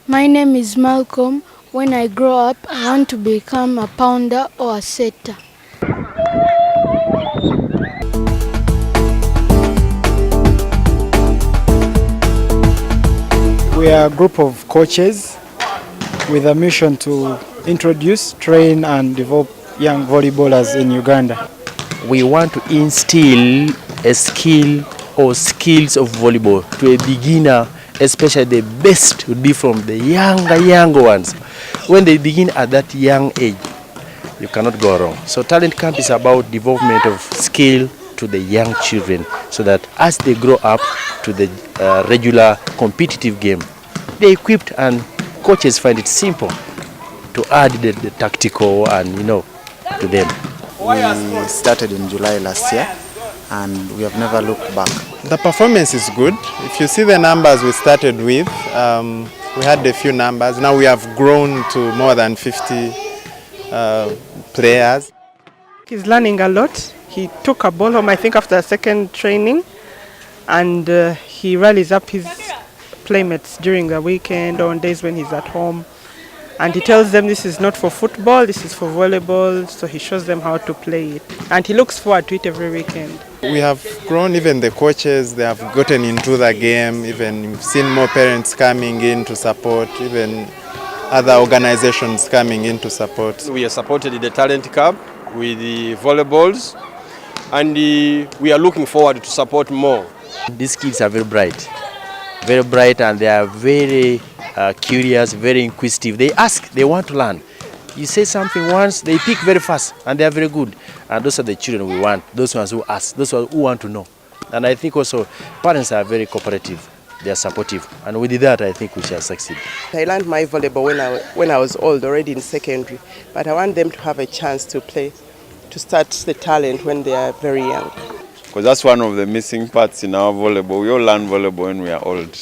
My name is Malcolm. When I grow up, I want to become a pounder or a setter. We are a group of coaches with a mission to introduce, train and develop young volleyballers in Uganda. We want to instill a skill or skills of volleyball to a beginner, especially the best would be from the younger ones. When they begin at that young age, you cannot go wrong. So Talent Camp is about development of skill to the young children so that as they grow up to the regular competitive game, they're equipped and coaches find it simple to add the tactical and to them. We started in July last year and we have never looked back. The performance is good. If you see the numbers we started with, we had a few numbers. Now we have grown to more than 50 players. He's learning a lot. He took a ball home, I think, after a second training, and he rallies up his playmates during the weekend or on days when he's at home. And he tells them this is not for football, this is for volleyball, so he shows them how to play it. And he looks forward to it every weekend. We have grown, even the coaches, they have gotten into the game, even we've seen more parents coming in to support, even other organizations coming in to support. We are supported in the Talent Camp with the volleyballs, and we are looking forward to support more. These kids are very bright and they are very curious, very inquisitive. They ask, they want to learn. You say something once, they pick very fast and they are very good. And those are the children we want, those ones who ask, those who want to know. And I think also parents are very cooperative, they are supportive. And with that, I think we shall succeed. I learned my volleyball when I was old, already in secondary. But I want them to have a chance to play, to start the talent when they are very young. Because that's one of the missing parts in our volleyball. We all learn volleyball when we are old,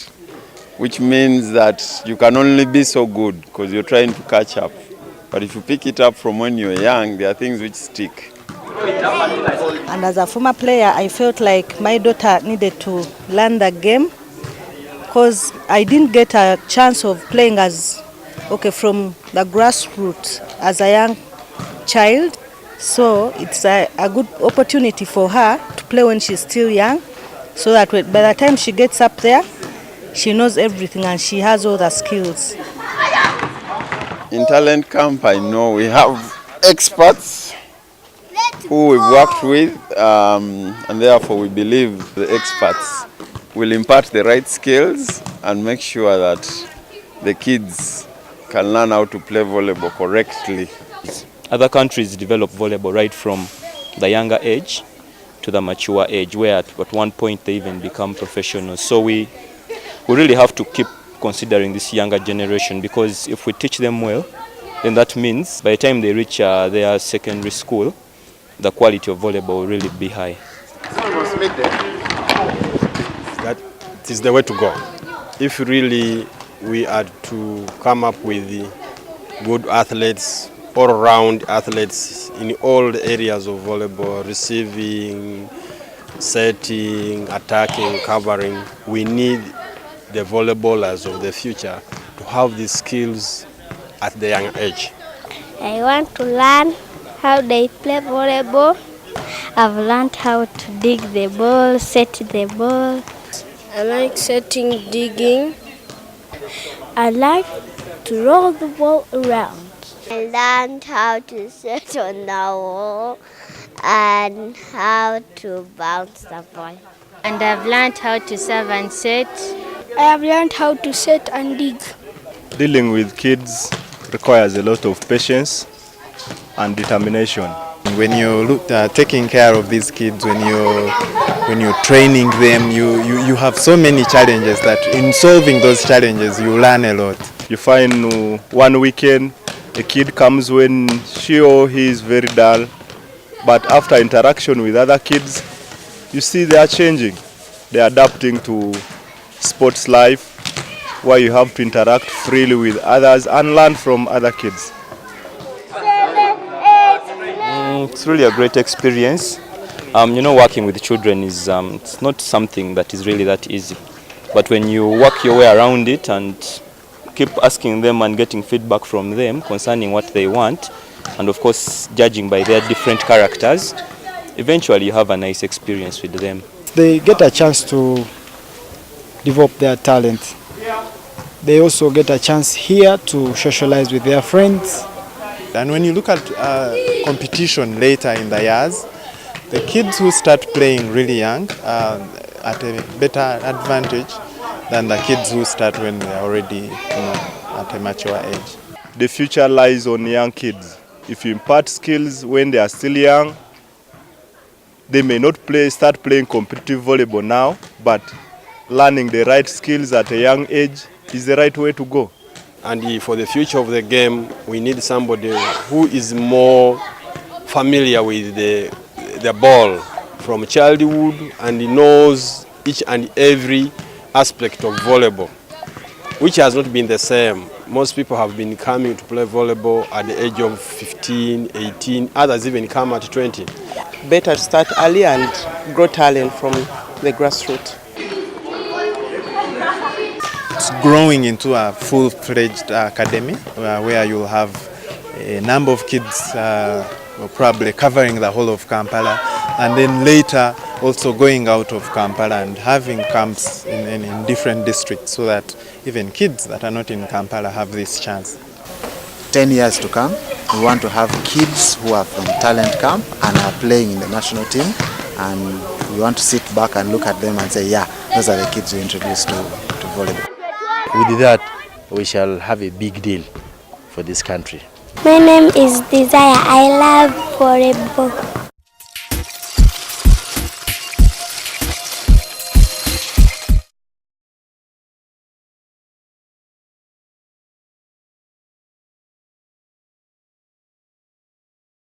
which means that you can only be so good because you're trying to catch up. But if you pick it up from when you're young, there are things which stick. And as a former player, I felt like my daughter needed to learn the game because I didn't get a chance of playing from the grassroots as a young child. So it's a good opportunity for her to play when she's still young, so that by the time she gets up there, she knows everything and she has all the skills. In Talent Camp, I know we have experts who we've worked with, and therefore we believe the experts will impart the right skills and make sure that the kids can learn how to play volleyball correctly. Other countries develop volleyball right from the younger age to the mature age, where at one point they even become professionals. So we really have to keep considering this younger generation, because if we teach them well, then that means by the time they reach their secondary school, the quality of volleyball will really be high. That is the way to go. If really we are to come up with the good athletes, all-round athletes in all the areas of volleyball, receiving, setting, attacking, covering, we need the volleyballers of the future to have these skills at the young age. I want to learn how they play volleyball. I've learned how to dig the ball, set the ball. I like setting, digging. I like to roll the ball around. I learned how to set on the wall and how to bounce the ball. And I've learned how to serve and set. I have learned how to set and dig. Dealing with kids requires a lot of patience and determination. When you're taking care of these kids, when you're training them, you have so many challenges that in solving those challenges you learn a lot. You find one weekend a kid comes when she or he is very dull, but after interaction with other kids, you see they are changing. They are adapting to sports life, where you have to interact freely with others and learn from other kids. It's really a great experience. You know, working with children is it's not something that is really that easy. But when you work your way around it and keep asking them and getting feedback from them concerning what they want, and of course judging by their different characters, eventually you have a nice experience with them. They get a chance to develop their talent. They also get a chance here to socialize with their friends. And when you look at competition later in the years, the kids who start playing really young are at a better advantage than the kids who start when they are already at a mature age. The future lies on young kids. If you impart skills when they are still young, they may not start playing competitive volleyball now, but learning the right skills at a young age is the right way to go. And for the future of the game, we need somebody who is more familiar with the ball from childhood and he knows each and every aspect of volleyball, which has not been the same. Most people have been coming to play volleyball at the age of 15, 18, others even come at 20. Better start early and grow talent from the grassroots. It's growing into a full-fledged academy where you'll have a number of kids probably covering the whole of Kampala, and then later also going out of Kampala and having camps in different districts so that even kids that are not in Kampala have this chance. 10 years to come, we want to have kids who are from talent camp and are playing in the national team, and we want to sit back and look at them and say, yeah, those are the kids we introduced to volleyball. With that, we shall have a big deal for this country. My name is Desire. I love volleyball.